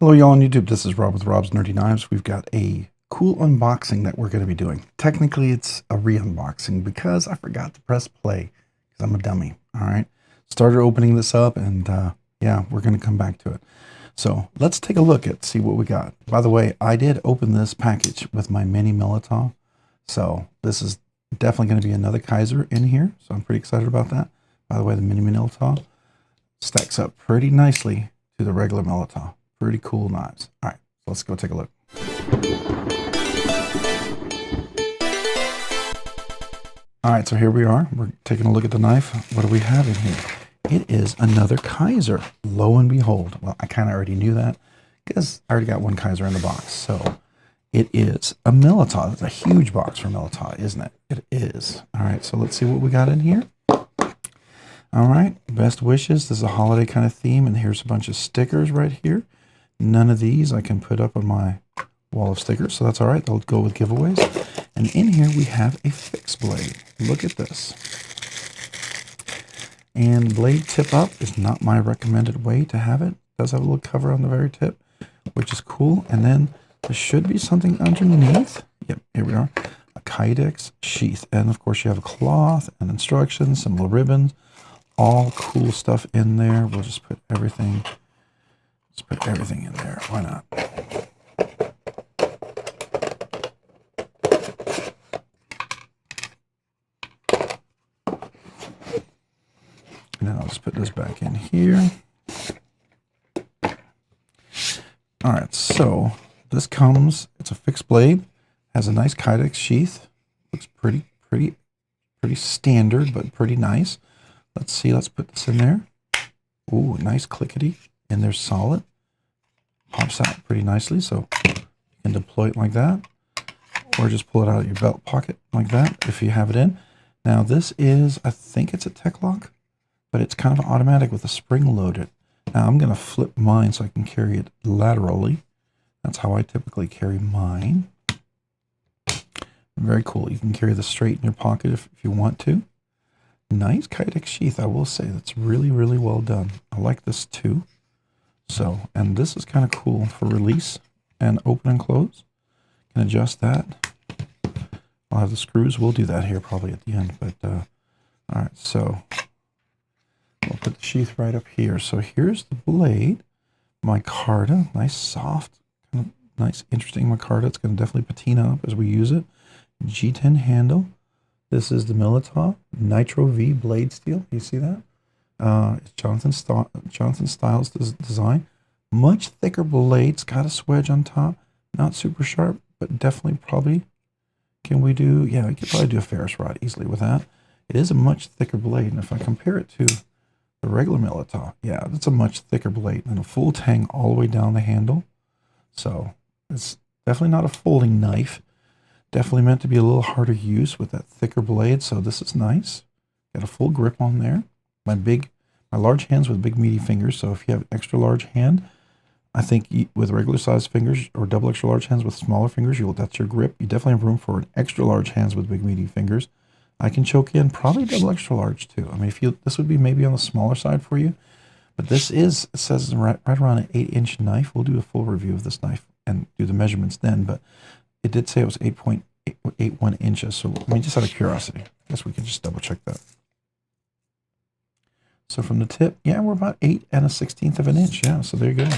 Hello y'all on YouTube, this is Rob with Rob's Nerdy Knives. We've got a cool unboxing that we're going to be doing. Technically it's a re-unboxing because I forgot to press play because I'm a dummy. Alright, started opening this up and yeah, we're going to come back to it. So let's take a look at see what we got. By the way, I did open this package with my mini Militaw. So this is definitely going to be another Kizer in here. So I'm pretty excited about that. By the way, the mini Militaw stacks up pretty nicely to the regular Militaw. Pretty cool knives. All right, let's go take a look. All right, so here we are. We're taking a look at the knife. What do we have in here? It is another Kizer. Lo and behold. Well, I kind of already knew that because I already got one Kizer in the box. So it is a Militaw. It's a huge box for Militaw, isn't it? It is. All right, so let's see what we got in here. All right, best wishes. This is a holiday kind of theme, and here's a bunch of stickers right here. None of these I can put up on my wall of stickers, so that's all right. They'll go with giveaways. And in here we have a fixed blade. Look at this. And blade tip up is not my recommended way to have it. It does have a little cover on the very tip, which is cool. And then there should be something underneath. Yep, here we are. A Kydex sheath. And of course you have a cloth and instructions, some little ribbons, all cool stuff in there. We'll just put everything. Let's put everything in there. Why not? And then I'll just put this back in here. All right, so this comes, it's a fixed blade, has a nice Kydex sheath. Looks pretty standard, but pretty nice. Let's see, let's put this in there. Ooh, nice clickety. And they're solid. Pops out pretty nicely, so you can deploy it like that. Or just pull it out of your belt pocket like that if you have it in. Now this is, I think it's a tech lock, but it's kind of automatic with a spring loaded. Now I'm going to flip mine so I can carry it laterally. That's how I typically carry mine. Very cool. You can carry this straight in your pocket if you want to. Nice Kydex sheath, I will say. That's really well done. I like this too. So, and this is kind of cool for release and open and close. Can adjust that. I'll have the screws. We'll do that here probably at the end. But all right, so we'll put the sheath right up here. So here's the blade, micarta, nice soft, kind of nice interesting micarta. It's going to definitely patina up as we use it. G10 handle. This is the Militaw Nitro-V blade steel. You see that? It's Johnson Styles design. Much thicker blade. It's got a swedge on top. Not super sharp, but definitely probably. Can we do? Yeah, we could probably do a Ferris rod easily with that. It is a much thicker blade, and if I compare it to the regular Militaw, yeah, that's a much thicker blade and a full tang all the way down the handle. So it's definitely not a folding knife. Definitely meant to be a little harder use with that thicker blade. So this is nice. Got a full grip on there. My large hands with big meaty fingers. So if you have extra large hand, I think with regular size fingers or double extra large hands with smaller fingers, that's your grip. You definitely have room for extra large hands with big meaty fingers. I can choke in probably double extra large too. I mean, this would be maybe on the smaller side for you, but this is, it says right around an 8-inch knife. We'll do a full review of this knife and do the measurements then, but it did say it was 8.81 inches. So I mean, just out of curiosity, I guess we can just double check that. So from the tip, yeah, we're about 8 1/16 of an inch. Yeah, so there you go.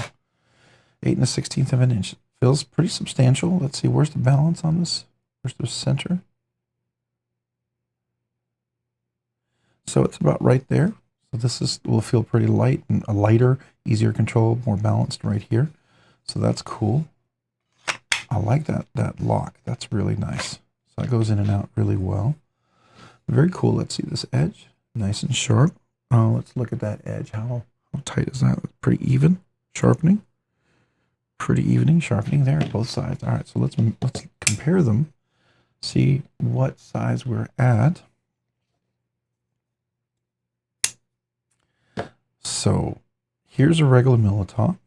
8 1/16 of an inch. Feels pretty substantial. Let's see, where's the balance on this? Where's the center? So it's about right there. So this will feel pretty light and a lighter, easier control, more balanced right here. So that's cool. I like that lock. That's really nice. So that goes in and out really well. Very cool. Let's see this edge. Nice and sharp. Let's look at that edge. How tight is that? Pretty even. Sharpening. Pretty evening. Sharpening there at both sides. All right. So let's compare them. See what size we're at. So here's a regular Militaw.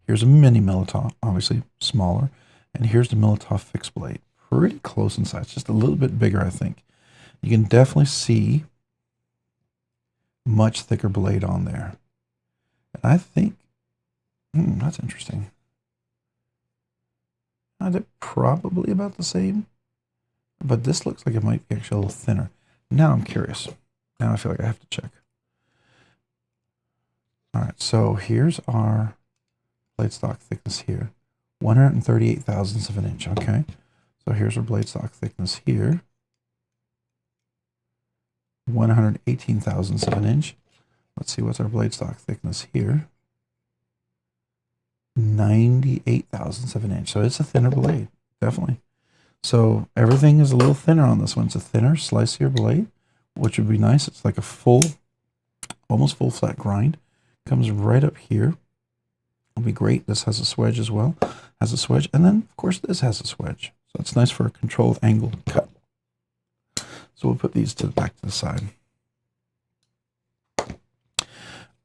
Here's a mini Militaw, obviously smaller. And here's the Militaw fixed blade. Pretty close in size, just a little bit bigger, I think. You can definitely see much thicker blade on there. And I think That's interesting. They're probably about the same, but this looks like it might be actually a little thinner. Now I'm curious. Now I feel like I have to check. All right, so here's our blade stock thickness here. 138 thousandths of an inch, okay? So here's our blade stock thickness here. 118 thousandths of an inch. Let's see, what's our blade stock thickness here? 98 thousandths of an inch. So it's a thinner blade, definitely. So everything is a little thinner on this one. It's a thinner, slicier blade, which would be nice. It's like a full, almost full flat grind. Comes right up here. It'll be great. This has a swedge as well. Has a swedge. And then, of course, this has a swedge. So it's nice for a controlled angle cut. So we'll put these back to the side.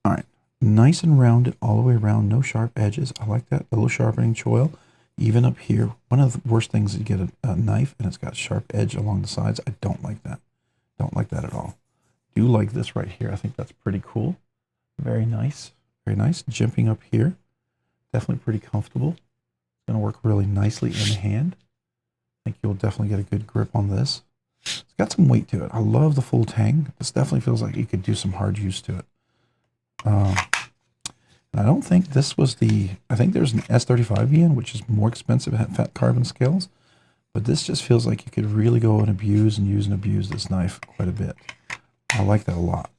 All right. Nice and rounded all the way around. No sharp edges. I like that. A little sharpening choil. Even up here. One of the worst things is you get a knife and it's got sharp edge along the sides. I don't like that. Don't like that at all. Do like this right here. I think that's pretty cool. Very nice. Very nice. Jimping up here. Definitely pretty comfortable. It's going to work really nicely in the hand. I think you'll definitely get a good grip on this. It's got some weight to it. I love the full tang. This definitely feels like you could do some hard use to it. And I don't think this was I think there's an S35VN, which is more expensive at fat carbon scales. But this just feels like you could really go and use and abuse this knife quite a bit. I like that a lot.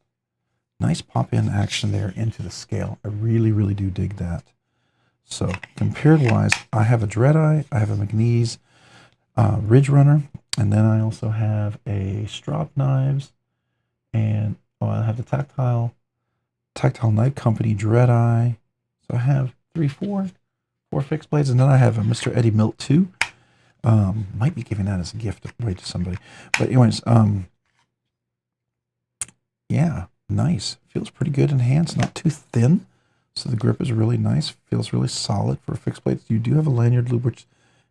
Nice pop-in action there into the scale. I really, really do dig that. So compared-wise, I have a Dread-Eye, I have a McNeese Ridge Runner, and then I also have a Strop Knives, and I have the Tactile Knife Company Dread-Eye. So I have four fixed blades, and then I have a Mr. Eddie Milt 2. Might be giving that as a gift away to somebody. But anyways, yeah, nice. Feels pretty good in hands, not too thin. So the grip is really nice. Feels really solid for fixed blades. You do have a lanyard loop,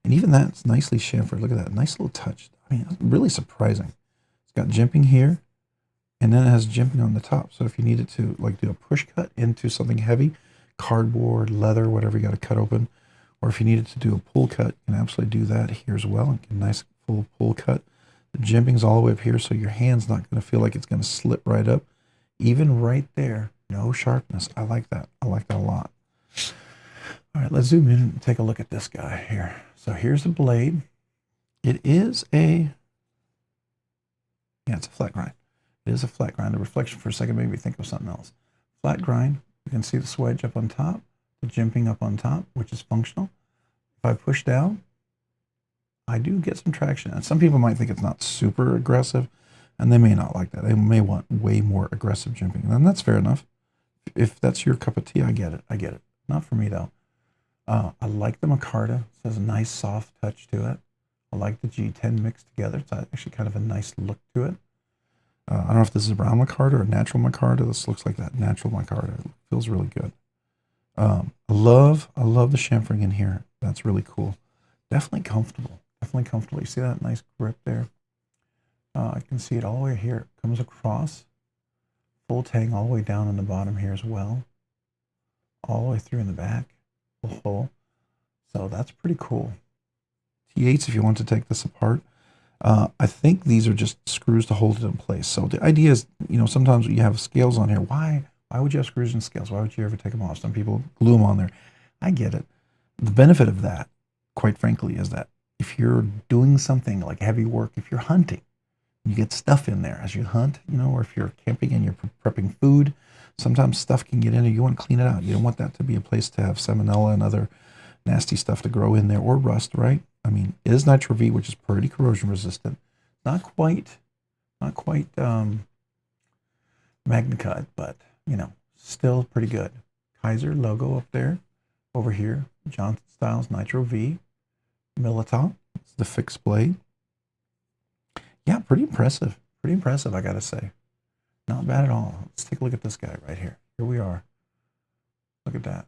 and even that's nicely chamfered. Look at that. Nice little touch. I mean, really surprising. It's got jimping here, and then it has jimping on the top. So if you needed to like do a push cut into something heavy, cardboard, leather, whatever you got to cut open, or if you needed to do a pull cut, you can absolutely do that here as well. And get a nice full pull cut. The jimping's all the way up here, so your hand's not going to feel like it's going to slip right up. Even right there, no sharpness. I like that. I like that a lot. All right, let's zoom in and take a look at this guy here. So here's the blade. It is it's a flat grind. It is a flat grind. The reflection for a second made me think of something else. Flat grind. You can see the swedge up on top, the jimping up on top, which is functional. If I push down, I do get some traction. And some people might think it's not super aggressive, and they may not like that. They may want way more aggressive jimping. And that's fair enough. If that's your cup of tea, I get it. I get it. Not for me, though. I like the micarta. It has a nice soft touch to it. I like the G10 mixed together. It's actually kind of a nice look to it. I don't know if this is a brown micarta or a natural micarta. This looks like that natural micarta. It feels really good. I love the chamfering in here. That's really cool. Definitely comfortable. Definitely comfortable. You see that nice grip there? I can see it all the way here. It comes across. Full tang all the way down on the bottom here as well. All the way through in the back. Full hole. So that's pretty cool. T8s, if you want to take this apart. I think these are just screws to hold it in place. So the idea is, sometimes you have scales on here. Why would you have screws and scales? Why would you ever take them off? Some people glue them on there. I get it. The benefit of that, quite frankly, is that if you're doing something like heavy work, if you're hunting, you get stuff in there as you hunt, or if you're camping and you're prepping food, sometimes stuff can get in there. You want to clean it out. You don't want that to be a place to have salmonella and other nasty stuff to grow in there, or rust, right? I mean, it is Nitro-V, which is pretty corrosion resistant. Not quite MagnaCut, but, still pretty good. Kizer logo up there, over here. Johnson Styles Nitro-V Militaw. It's the fixed blade. Yeah, pretty impressive. Pretty impressive, I gotta say. Not bad at all. Let's take a look at this guy right here. Here we are. Look at that.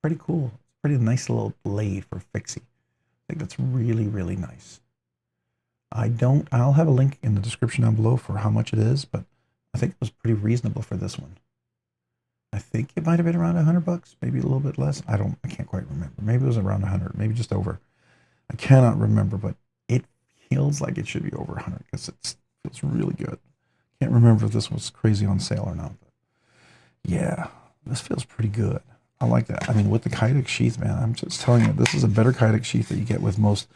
Pretty cool. Pretty nice little blade for fixie. I think that's really, really nice. I'll have a link in the description down below for how much it is, but I think it was pretty reasonable for this one. I think it might have been around $100, maybe a little bit less. I can't quite remember. Maybe it was around 100, maybe just over. I cannot remember, but it feels like it should be over 100 because it feels really good. Can't remember if this was crazy on sale or not. But yeah, this feels pretty good. I like that. I mean, with the Kydex sheath, man, I'm just telling you, this is a better Kydex sheath that you get with most,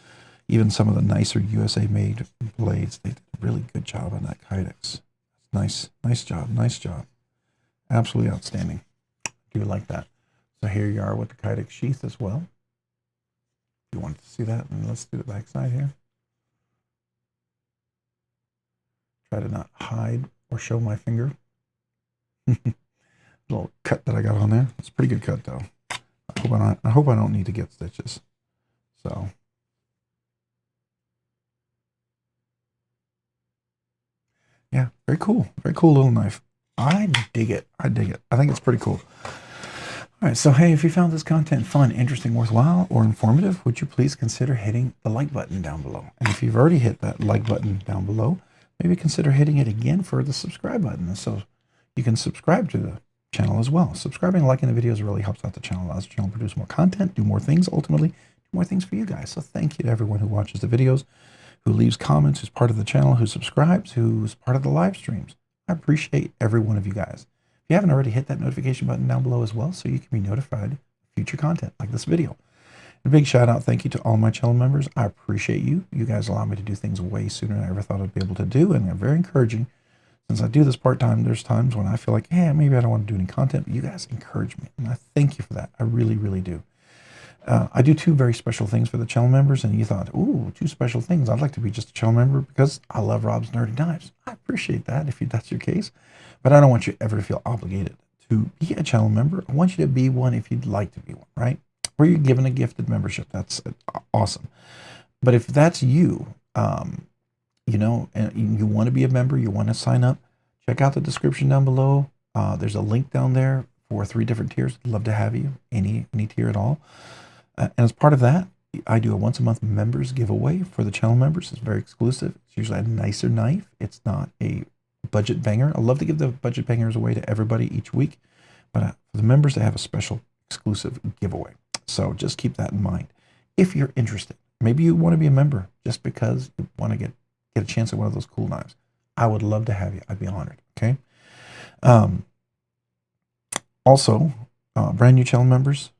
even some of the nicer USA-made blades. They did a really good job on that Kydex. Nice job, nice job. Absolutely outstanding. I do like that. So here you are with the Kydex sheath as well. If you wanted to see that, and let's do the back side here. Try to not hide or show my finger. Little cut that I got on there. It's a pretty good cut though. I hope I don't need to get stitches. So yeah, very cool little knife. I dig it. I think it's pretty cool. All right, so hey, if you found this content fun, interesting, worthwhile, or informative, would you please consider hitting the like button down below? And if you've already hit that like button down below, maybe consider hitting it again for the subscribe button, so you can subscribe to the channel as well. Subscribing and liking the videos really helps out the channel, allows the channel to produce more content, do more things, ultimately do more things for you guys. So thank you to everyone who watches the videos, who leaves comments, who's part of the channel, who subscribes, who's part of the live streams. I appreciate every one of you guys. If you haven't already, hit that notification button down below as well so you can be notified of future content like this video. And a big shout out, thank you to all my channel members. I appreciate you. You guys allow me to do things way sooner than I ever thought I'd be able to do, and they're very encouraging. Since I do this part-time, there's times when I feel like, yeah, maybe I don't want to do any content, but you guys encourage me, and I thank you for that. I really, really do. I do two very special things for the channel members, and you thought, ooh, two special things. I'd like to be just a channel member because I love Rob's Nerdy Knives. I appreciate that if that's your case, but I don't want you ever to feel obligated to be a channel member. I want you to be one if you'd like to be one, right? Or you're given a gifted membership. That's awesome. But if that's you, you know, and you want to be a member, you want to sign up, check out the description down below. There's a link down there for 3 different tiers. I'd love to have you, any tier at all. And as part of that, I do a once a month members giveaway for the channel members. It's very exclusive. It's usually a nicer knife. It's not a budget banger. I love to give the budget bangers away to everybody each week, but for the members, they have a special exclusive giveaway. So just keep that in mind. If you're interested, maybe you want to be a member just because you want to get a chance at one of those cool knives. I would love to have you. I'd be honored. Okay. Also, brand new channel members,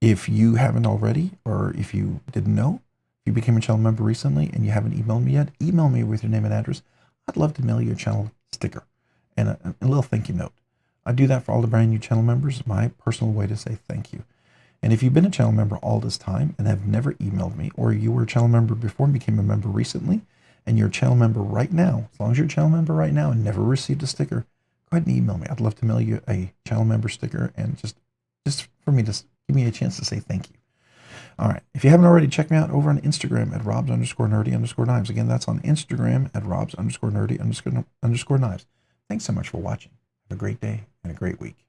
if you haven't already, or if you didn't know, if you became a channel member recently and you haven't emailed me yet, email me with your name and address. I'd love to mail you a channel sticker and a little thank you note. I do that for all the brand new channel members, my personal way to say thank you. And if you've been a channel member all this time and have never emailed me, or you were a channel member before and became a member recently, and you're a channel member right now, as long as you're a channel member right now and never received a sticker, go ahead and email me. I'd love to mail you a channel member sticker, and just for me to give me a chance to say thank you. All right. If you haven't already, check me out over on Instagram at robs_nerdy_knives. Again, that's on Instagram at robs_nerdy_knives. Thanks so much for watching. Have a great day and a great week.